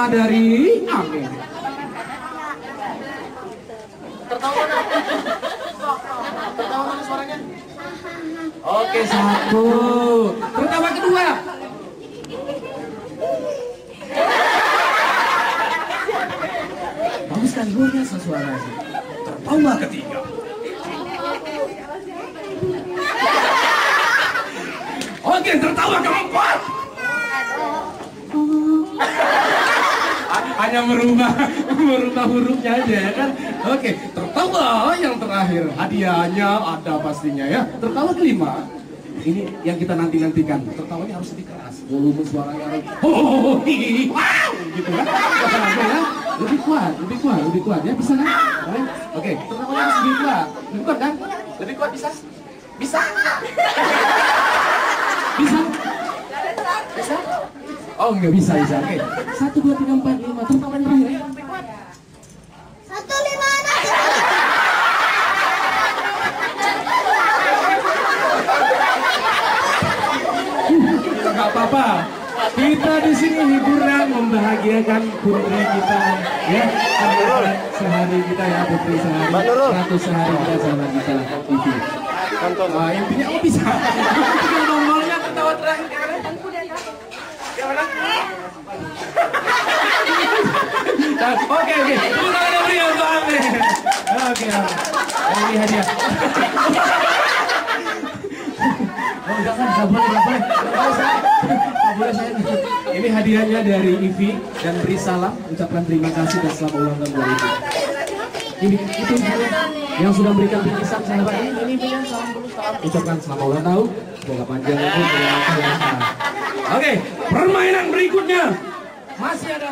dari Amin. Tertawa mana suaranya? Oke, satu. Tertawa kedua. Bagus kan, luar biasa suaranya. Tertawa ketiga. Oke, tertawa keempat. Hanya merubah hurufnya aja ya kan. Oke, tertawa yang terakhir. Hadiahnya ada pastinya ya. Tertawa kelima. Ini yang kita nantikan. Tertawanya harus lebih keras. Volume suaranya harus wow gitu kan. Ya. Lebih kuat ya, bisa kan? Oke, tertawanya harus lebih kuat. Lebih kuat kan? Lebih kuat bisa? Bisa? Bisa? Oh, nggak bisa. Oke. 1, 2, 3, 4, 5. Tertawa yang terakhir ya. 1, 5, 6. Nggak apa-apa. Kita di sini hiburan membahagiakan putri kita ya. Sehari kita ya putri sehari. 100 sehari kita sama kita TV. Intinya bisa. Tinggal nongolnya tertawa terakhir. Oke. Tepuk tangan yang meriah untuk Amin. Oke. Ini hadiah. Oh, jangan, nggak boleh. Ini hadiahnya dari Ivi dan beri salam, ucapkan terima kasih dan selamat ulang tahun buat Ivi. Ini itu yang sudah memberikan bingkisan sahabat ini punya salam dulu, ucapkan selamat ulang tahun, semoga panjang umur. Oke, permainan berikutnya masih ada